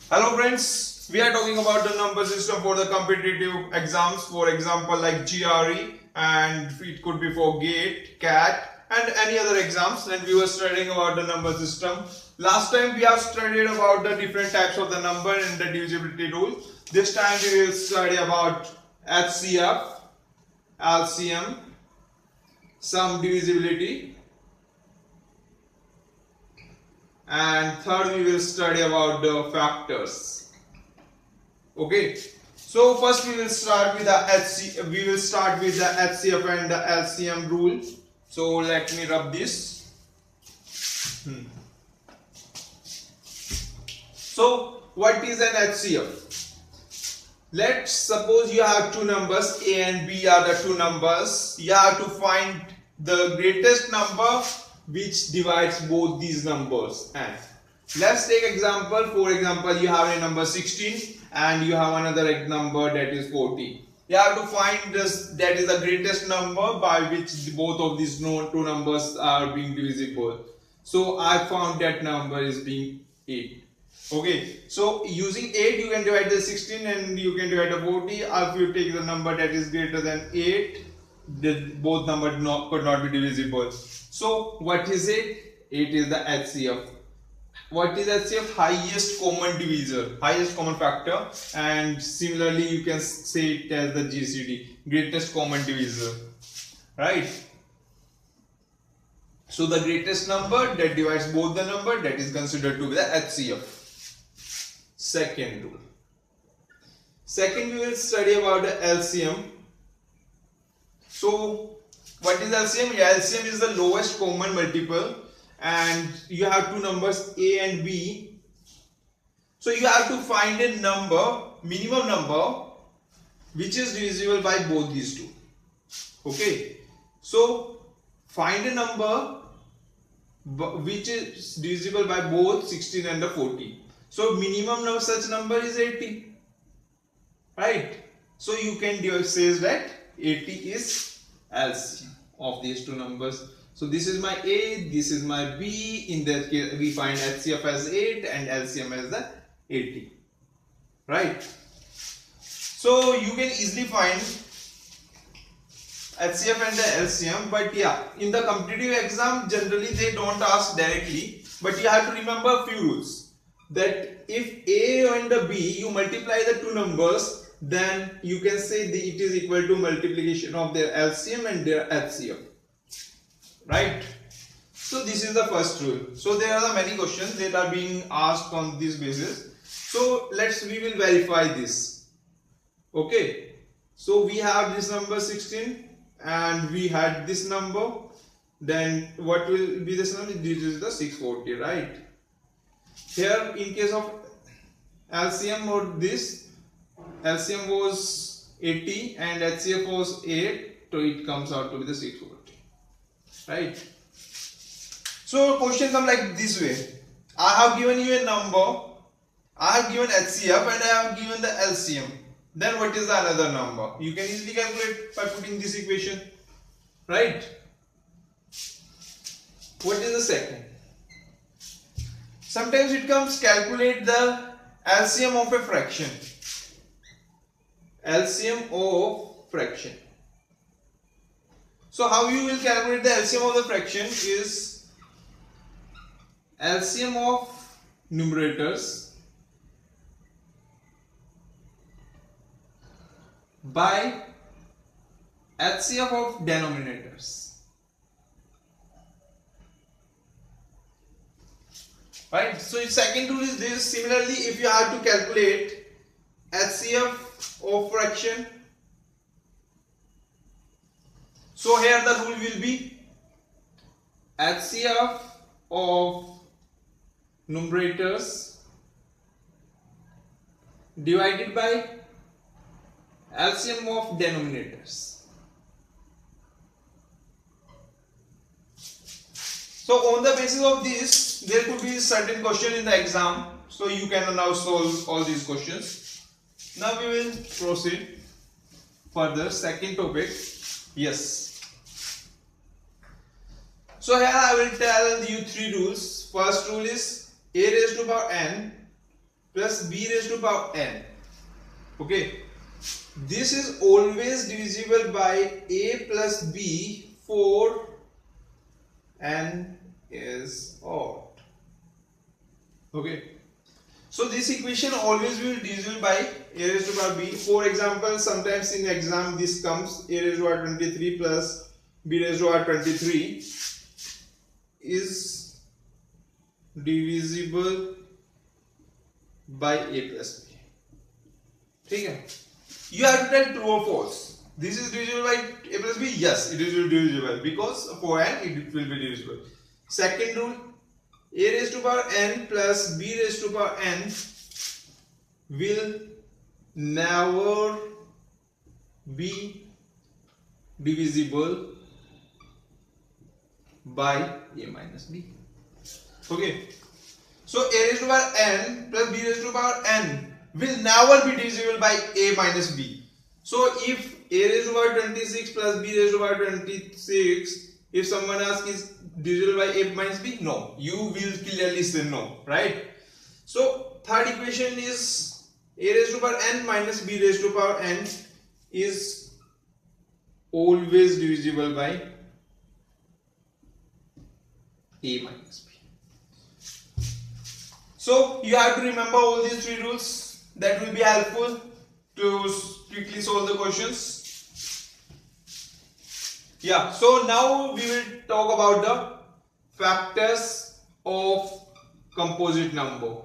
Hello friends, we are talking about the number system for the competitive exams, for example like GRE, and it could be for GATE, CAT and any other exams, and we were studying about the number system. Last time we have studied about the different types of the number and the divisibility rule. This time we will study about HCF, LCM, sum divisibility, and third we will study about the factors. Okay, so first we will start with the HCF and the LCM rule. So let me rub this. So what is an HCF? Let's suppose you have two numbers, A and B are the two numbers. You have to find the greatest number which divides both these numbers. And let's take example. For example, you have a number 16 and you have another number that is 40. You have to find this, that is the greatest number by which both of these two numbers are being divisible. So I found that number is being 8. Okay, so using 8 you can divide the 16 and you can divide the 40. If you take the number that is greater than 8, both numbers could not be divisible. So what is it? It is the HCF. What is HCF? Highest common divisor, highest common factor, and similarly you can say it as the GCD, greatest common divisor, right? So the greatest number that divides both the number, that is considered to be the HCF. Second rule. Second, we will study about the LCM. So what is LCM? LCM is the lowest common multiple, and you have two numbers A and B. So you have to find a number, minimum number, which is divisible by both these two. Okay, so find a number which is divisible by both 16 and the 40. So minimum of such number is 80, right? So you can say that 80 is LCM of these two numbers. So this is my A, this is my B. In that case, we find HCF as 8 and LCM as the 80, right? So you can easily find HCF and the LCM, but yeah, in the competitive exam, generally they don't ask directly, but you have to remember a few rules. That if A and the B, you multiply the two numbers, then you can say that it is equal to multiplication of their LCM and their HCF, right? So this is the first rule. So there are many questions that are being asked on this basis. So we will verify this. Okay, so we have this number 16 and we had this number. Then what will be this number? This is the 640, right? Here in case of LCM or this, LCM was 80 and HCF was 8, so it comes out to be the 640, right? So question comes like this way. I have given you a number, I have given HCF and I have given the LCM. Then what is the another number? You can easily calculate by putting this equation, right? What is the second? Sometimes it comes calculate the LCM of a fraction. LCM of fraction. So how you will calculate the LCM of the fraction is LCM of numerators by HCF of denominators. Right, so second rule is this. Similarly, if you have to calculate HCF of fraction, so here the rule will be HCF of numerators divided by LCM of denominators. So on the basis of this, there could be certain question in the exam. So you can now solve all these questions. Now we will proceed further. Second topic. Yes. So here I will tell you three rules. First rule is a raised to power n plus b raised to power n. Okay, this is always divisible by a plus b for n is odd. Okay, so this equation always will be divisible by a raised to power b. For example, sometimes in exam this comes a raised to power 23 plus b raised to power 23 is divisible by a plus b. Okay, you have to tell true or false. This is divisible by a plus b. Yes, it is divisible because for n it will be divisible. Second rule, a raised to power n plus b raised to power n will never be divisible by a minus b. Okay, so a raised to power n plus b raised to power n will never be divisible by a minus b. So if a raised to power 26 plus b raised to power 26, if someone asks is divisible by a minus b, no, you will clearly say no, right? So third equation is a raised to power n minus b raised to power n is always divisible by a minus b. So you have to remember all these three rules. That will be helpful to quickly solve the questions. Yeah, so now we will talk about the factors of composite number.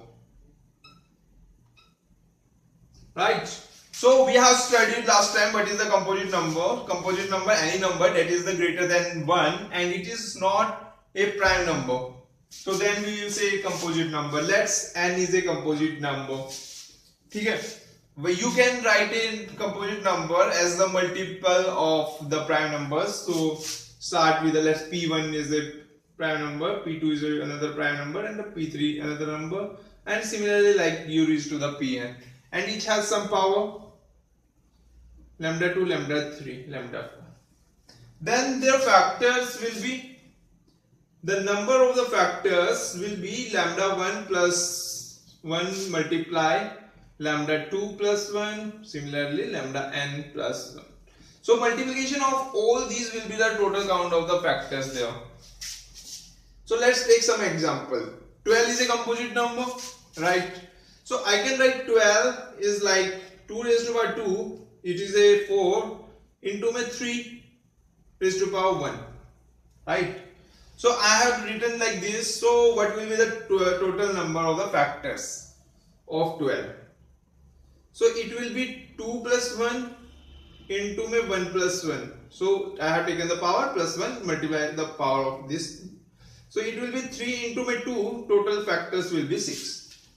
Right? So we have studied last time what is the composite number. Composite number, any number that is the greater than 1 and it is not a prime number. So then we will say composite number. Let's n is a composite number. Okay, you can write a composite number as the multiple of the prime numbers. So start with the let's p1 is a prime number, p2 is another prime number, and the p3 another number, and similarly like you reach to the pn, and each has some power lambda 2, lambda 3, lambda 4. Then their factors will be, the number of the factors will be lambda 1 plus 1 multiply lambda 2 plus 1, similarly lambda n plus 1. So multiplication of all these will be the total count of the factors there. So let's take some example. 12 is a composite number, right? So I can write 12 is like 2 raised to power 2, it is a 4 into my 3 raised to power 1, right? So I have written like this. So what will be the total number of the factors of 12? So it will be 2 plus 1 into my 1 plus 1. So I have taken the power plus 1 multiply the power of this. So it will be 3 into my 2, total factors will be 6.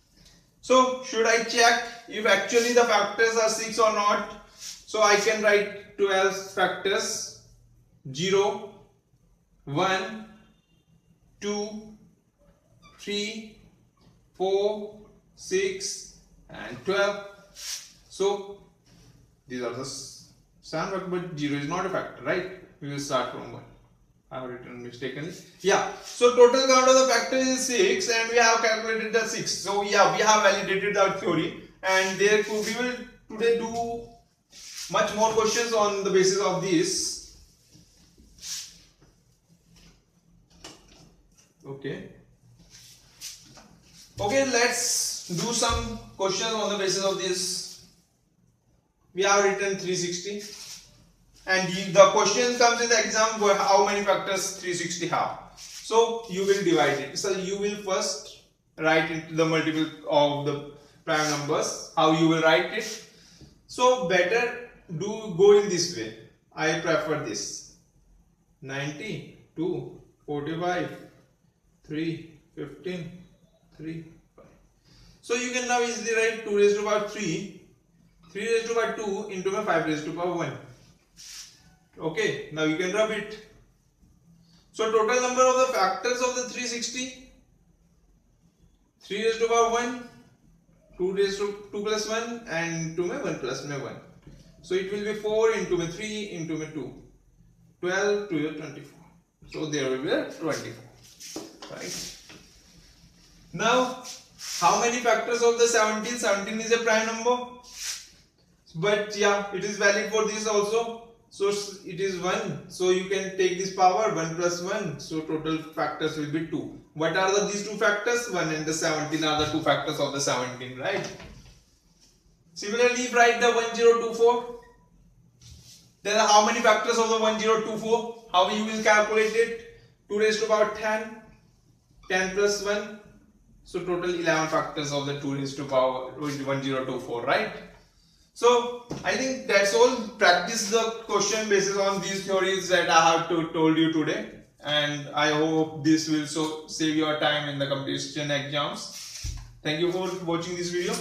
So should I check if actually the factors are 6 or not? So I can write 12 factors: 0, 1, 2, 3, 4, 6 and 12. So these are the standard, but 0 is not a factor, right? We will start from 1. I have written mistakenly. Yeah. So total count of the factors is 6 and we have calculated the 6. So yeah, we have validated our theory, and therefore we will today do much more questions on the basis of this. Okay. Okay, let's do some questions on the basis of this. We have written 360, and the question comes in the exam where how many factors 360 have. So you will divide it. So you will first write into the multiple of the prime numbers. How you will write it? So better go in this way. I prefer this. 90, 2, 45, 3, 15, 3, 5. So you can now easily write 2 raised to power 3, 3 raised to power 2 into my 5 raised to power 1. Okay, now you can rub it. So total number of the factors of the 360, 3 raised to power 1, 2 raised to 2 plus 1 and 2 my 1 plus my 1. So it will be 4 into my 3 into my 2, 12 to your 24. So there will be a 24, right? Now How many factors of the 17? 17 is a prime number. But yeah, it is valid for this also. So it is 1. So you can take this power 1 plus 1. So total factors will be 2. What are these two factors? 1 and the 17 are the two factors of the 17, right? Similarly, write the 1024. Then how many factors of the 1024? How you will calculate it? 2 raised to power 10. 10 plus 1. So total 11 factors of the 2 raised to power 1024, right? So I think that's all. Practice the question basis on these theories that I have told you today, and I hope this will save your time in the competition exams. Thank you for watching this video.